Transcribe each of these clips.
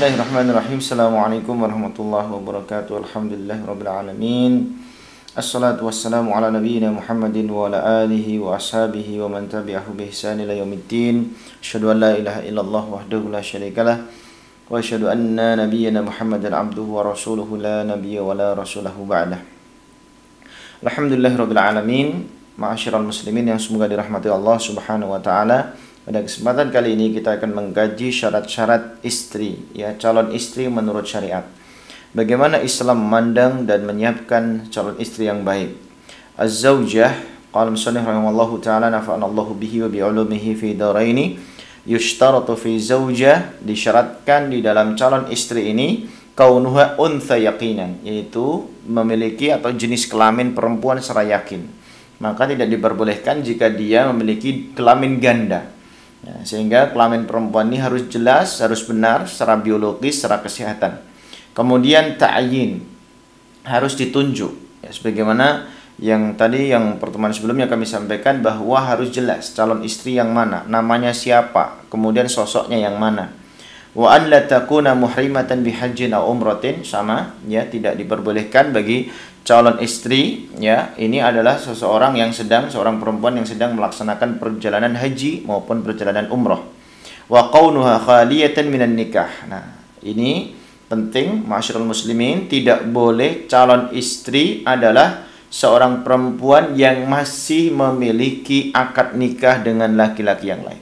Bismillahirrahmanirrahim. Assalamualaikum warahmatullahi wabarakatuh. Alhamdulillahirabbil alamin. Assalatu wassalamu ala nabiyyina Muhammadin wa ala alihi wa ashabihi wa man tabi'ahu bi ihsan ila yaumiddin. Asyhadu an la ilaha illallah wahdahu la syarikalah wa asyhadu anna nabiyyana Muhammadan abduhu wa rasuluhu la nabiyya wa la rasulahu ba'dah. Alhamdulillahirabbil alamin. Ma'asyiral muslimin yang semoga dirahmati Allah Subhanahu wa taala. Pada kesempatan kali ini kita akan mengkaji syarat-syarat istri, ya, calon istri menurut syariat. Bagaimana Islam memandang dan menyiapkan calon istri yang baik. Az-zawjah, qala musannif rahimallahu taala nafa'anallahu bihi wa bi ulumihi fi daraini, yushtaratu fi zawjah, disyaratkan di dalam calon istri ini kaunuha untha yaqinan, yaitu memiliki atau jenis kelamin perempuan secara yakin. Maka tidak diperbolehkan jika dia memiliki kelamin ganda. Ya, sehingga kelamin perempuan ini harus jelas, harus benar secara biologis, secara kesehatan. Kemudian ta'yin, harus ditunjuk. Ya, sebagaimana yang tadi yang pertemuan sebelumnya kami sampaikan bahwa harus jelas calon istri yang mana, namanya siapa, kemudian sosoknya yang mana. Wa an la takuna muhrimatan bihajjin aw umratin, sama, ya, tidak diperbolehkan bagi calon istri, ya, ini adalah seorang perempuan yang sedang melaksanakan perjalanan haji maupun perjalanan umrah. Wa qaunuha khaliyatan minan nikah. Nah, ini penting, ma'asyiral muslimin, tidak boleh calon istri adalah seorang perempuan yang masih memiliki akad nikah dengan laki-laki yang lain.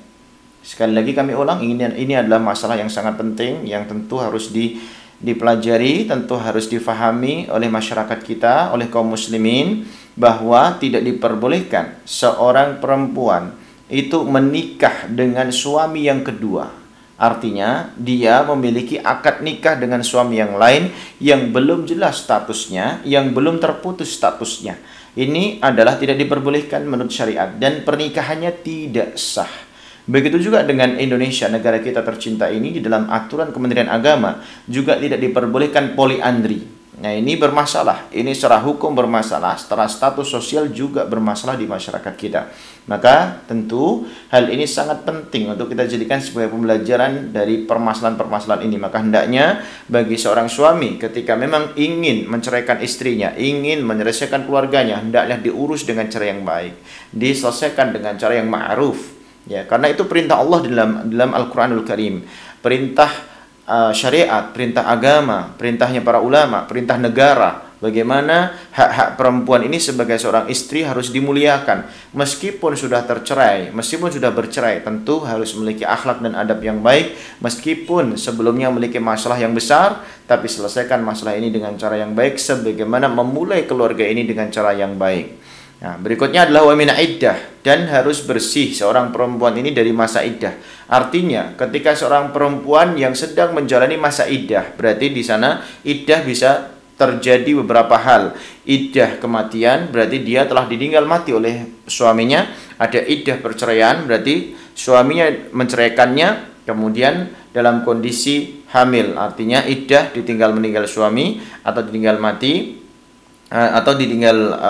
Sekali lagi kami ulang, ini adalah masalah yang sangat penting yang tentu harus dipelajari, tentu harus difahami oleh masyarakat kita, oleh kaum muslimin, bahwa tidak diperbolehkan seorang perempuan itu menikah dengan suami yang kedua. Artinya dia memiliki akad nikah dengan suami yang lain yang belum jelas statusnya, yang belum terputus statusnya. Ini adalah tidak diperbolehkan menurut syariat dan pernikahannya tidak sah. Begitu juga dengan Indonesia, negara kita tercinta ini, di dalam aturan Kementerian Agama juga tidak diperbolehkan poliandri. Nah, ini bermasalah. Ini secara hukum bermasalah, secara status sosial juga bermasalah di masyarakat kita. Maka tentu hal ini sangat penting untuk kita jadikan sebagai pembelajaran dari permasalahan-permasalahan ini. Maka hendaknya bagi seorang suami ketika memang ingin menceraikan istrinya, ingin menyelesaikan keluarganya, hendaklah diurus dengan cara yang baik, diselesaikan dengan cara yang ma'ruf. Ya, karena itu perintah Allah dalam Al-Qur'anul Karim, perintah syariat, perintah agama, perintahnya para ulama, perintah negara. Bagaimana hak-hak perempuan ini sebagai seorang istri harus dimuliakan. Meskipun sudah tercerai, meskipun sudah bercerai, tentu harus memiliki akhlak dan adab yang baik. Meskipun sebelumnya memiliki masalah yang besar, tapi selesaikan masalah ini dengan cara yang baik, sebagaimana memulai keluarga ini dengan cara yang baik. Nah, berikutnya adalah wa min iddah, dan harus bersih seorang perempuan ini dari masa iddah. Artinya, ketika seorang perempuan yang sedang menjalani masa iddah, berarti di sana iddah bisa terjadi beberapa hal. Iddah kematian, berarti dia telah ditinggal mati oleh suaminya. Ada iddah perceraian, berarti suaminya menceraikannya, kemudian dalam kondisi hamil. Artinya iddah ditinggal meninggal suami atau ditinggal mati, atau ditinggal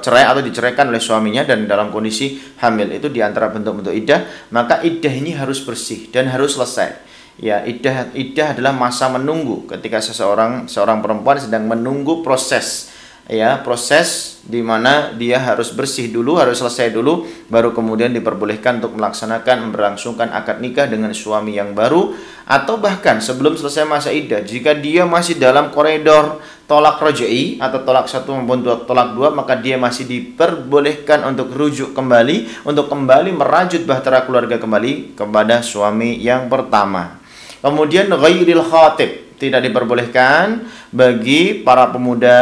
cerai atau diceraikan oleh suaminya dan dalam kondisi hamil. Itu diantara bentuk-bentuk iddah. Maka iddah ini harus bersih dan harus selesai. Ya, iddah adalah masa menunggu ketika seorang perempuan sedang menunggu proses, ya, proses di mana dia harus bersih dulu, harus selesai dulu, baru kemudian diperbolehkan untuk memberlangsungkan akad nikah dengan suami yang baru. Atau bahkan sebelum selesai masa iddah, jika dia masih dalam koridor tolak raj'i atau tolak satu maupun tolak dua, maka dia masih diperbolehkan untuk rujuk kembali, untuk kembali merajut bahtera keluarga kembali kepada suami yang pertama. Kemudian ghairil khatib, tidak diperbolehkan bagi para pemuda,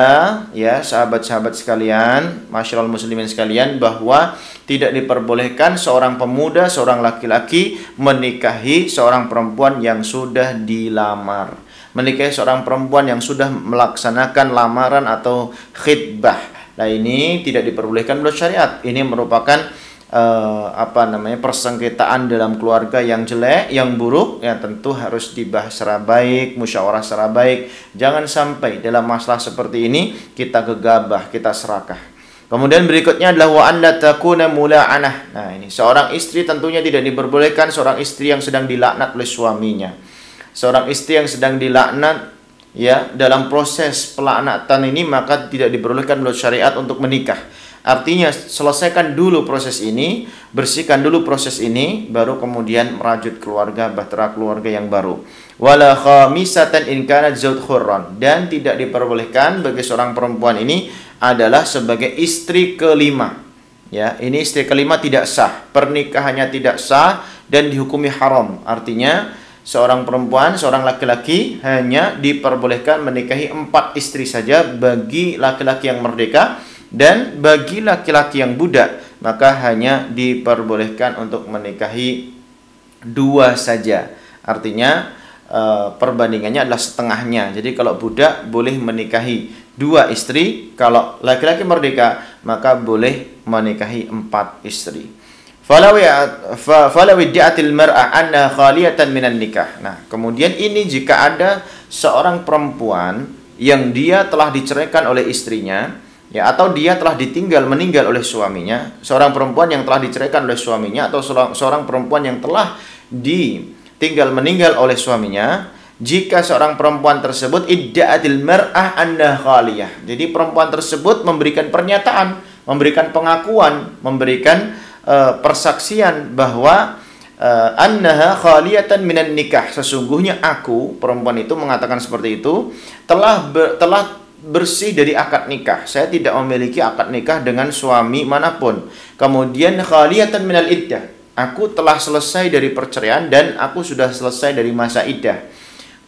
ya, sahabat-sahabat sekalian, masyarakat muslimin sekalian, bahwa tidak diperbolehkan seorang pemuda, seorang laki-laki menikahi seorang perempuan yang sudah dilamar, menikahi seorang perempuan yang sudah melaksanakan lamaran atau khitbah. Nah, ini tidak diperbolehkan menurut syariat. Ini merupakan persengketaan dalam keluarga yang jelek, yang buruk, ya, tentu harus dibahas secara baik, musyawarah secara baik. Jangan sampai dalam masalah seperti ini kita gegabah, kita serakah. Kemudian berikutnya adalah wa an la takuna mula'anah. Nah, ini seorang istri tentunya tidak diperbolehkan seorang istri yang sedang dilaknat oleh suaminya. seorang istri yang sedang dilaknat, ya, dalam proses pelaknatan ini maka tidak diperbolehkan menurut syariat untuk menikah. Artinya selesaikan dulu proses ini, bersihkan dulu proses ini, baru kemudian merajut keluarga, bahtera keluarga yang baru. Wala khamisatan in kanat zaud khurran, dan tidak diperbolehkan bagi seorang perempuan ini adalah sebagai istri kelima. Ya, ini istri kelima tidak sah, pernikahannya tidak sah dan dihukumi haram. Artinya seorang perempuan, seorang laki-laki hanya diperbolehkan menikahi 4 istri saja bagi laki-laki yang merdeka, dan bagi laki-laki yang budak maka hanya diperbolehkan untuk menikahi 2 saja. Artinya perbandingannya adalah setengahnya. Jadi kalau budak boleh menikahi 2 istri, kalau laki-laki merdeka maka boleh menikahi 4 istri. Falaw iddi'atil mar'a anna khaliyatan minan nikah. Nah, kemudian ini jika ada seorang perempuan yang dia telah diceraikan oleh istrinya, ya, atau dia telah meninggal oleh suaminya, seorang perempuan yang telah diceraikan oleh suaminya, atau seorang perempuan yang telah meninggal oleh suaminya, jika seorang perempuan tersebut idda'atil mar'ah anna khaliyah. Jadi perempuan tersebut memberikan pernyataan, memberikan pengakuan, memberikan persaksian bahwa annaha khaliyatan minan nikah, sesungguhnya aku, perempuan itu mengatakan seperti itu, telah bersih dari akad nikah. Saya tidak memiliki akad nikah dengan suami manapun. Kemudian khaliyatan minal iddah, aku telah selesai dari perceraian dan aku sudah selesai dari masa iddah.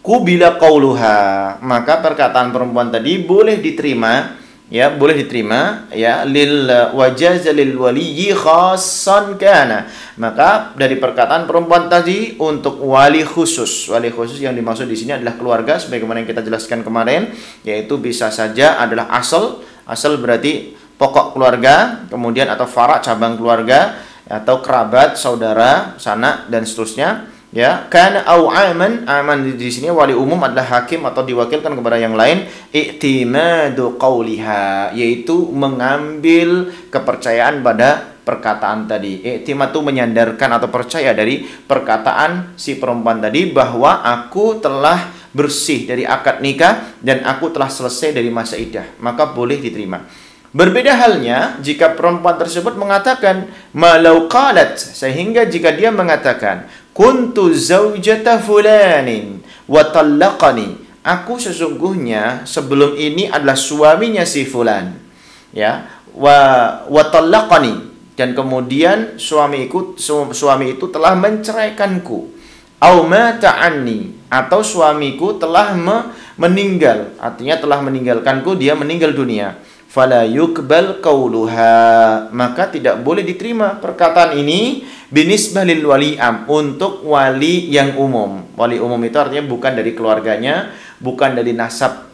Qubila qauluha, maka perkataan perempuan tadi boleh diterima, ya, boleh diterima, ya, lil wajaza lil waliyyi khassan kana. Maka dari perkataan perempuan tadi untuk wali khusus yang dimaksud di sini adalah keluarga, sebagaimana yang kita jelaskan kemarin, yaitu bisa saja adalah asal berarti pokok keluarga, kemudian atau fara cabang keluarga, atau kerabat, saudara, sanak dan seterusnya. Ya, kana au aman di sini wali umum adalah hakim atau diwakilkan kepada yang lain, i'timadu qauliha, yaitu mengambil kepercayaan pada perkataan tadi. I'timad itu menyandarkan atau percaya dari perkataan si perempuan tadi bahwa aku telah bersih dari akad nikah dan aku telah selesai dari masa iddah, maka boleh diterima. Berbeda halnya jika perempuan tersebut mengatakan malau qalat, sehingga jika dia mengatakan kuntu zaujata fulanin wa tallaqani, aku sesungguhnya sebelum ini adalah suaminya si fulan, ya, wa tallaqani, dan kemudian suami itu telah menceraikanku, au mata anni, atau suamiku telah meninggal, artinya telah meninggalkanku, dia meninggal dunia. Fala yuqbal qauluha, maka tidak boleh diterima perkataan ini binisbah lil wali am, untuk wali yang umum. Wali umum itu artinya bukan dari keluarganya, bukan dari nasab,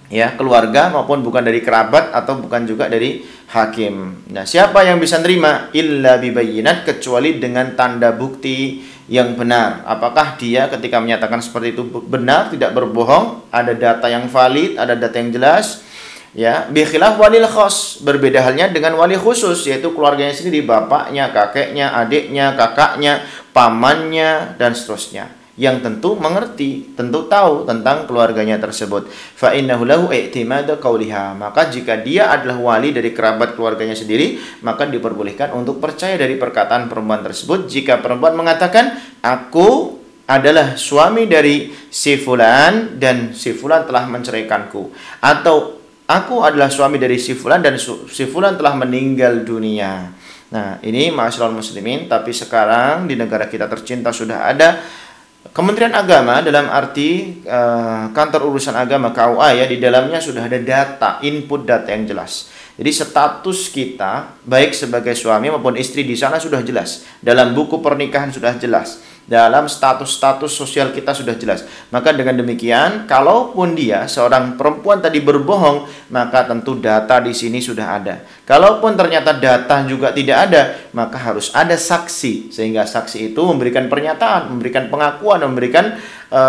ya, keluarga, maupun bukan dari kerabat, atau bukan juga dari hakim. Nah, siapa yang bisa nerima? Illa bibayinat, kecuali dengan tanda bukti yang benar. Apakah dia ketika menyatakan seperti itu benar, tidak berbohong, ada data yang valid, ada data yang jelas, ya. Bikhilaf walil khas, berbeda halnya dengan wali khusus, yaitu keluarganya sendiri, bapaknya, kakeknya, adiknya, kakaknya, pamannya, dan seterusnya, yang tentu mengerti, tentu tahu tentang keluarganya tersebut. Fa innahu lahu i'timadu qauliha, maka jika dia adalah wali dari kerabat keluarganya sendiri, maka diperbolehkan untuk percaya dari perkataan perempuan tersebut. Jika perempuan mengatakan aku adalah suami dari si fulan dan si fulan telah menceraikanku, atau aku adalah suami dari si fulan dan si fulan telah meninggal dunia. Nah, ini ma'asyiral muslimin, tapi sekarang di negara kita tercinta sudah ada Kementerian Agama, dalam arti kantor urusan agama KUA, ya, di dalamnya sudah ada data, input data yang jelas. Jadi status kita baik sebagai suami maupun istri di sana sudah jelas. Dalam buku pernikahan sudah jelas. Dalam status-status sosial kita sudah jelas. Maka dengan demikian, kalaupun dia seorang perempuan tadi berbohong, maka tentu data di sini sudah ada. Kalaupun ternyata data juga tidak ada, maka harus ada saksi, sehingga saksi itu memberikan pernyataan, memberikan pengakuan, memberikan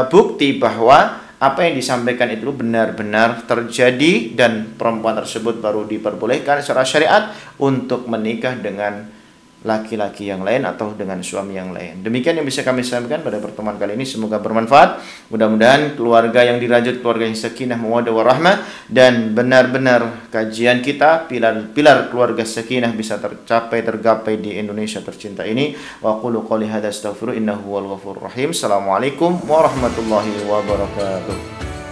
bukti bahwa apa yang disampaikan itu benar-benar terjadi, dan perempuan tersebut baru diperbolehkan secara syariat untuk menikah dengan laki-laki yang lain atau dengan suami yang lain. Demikian yang bisa kami sampaikan pada pertemuan kali ini, semoga bermanfaat. Mudah-mudahan keluarga yang dirajut keluarga yang sakinah, mawaddah warahmah, dan benar-benar kajian kita pilar-pilar keluarga sakinah bisa tergapai di Indonesia tercinta ini. Wa qulu qouli hadza astaghfiru innahu huwal ghafurur rahim. Assalamualaikum warahmatullahi wabarakatuh.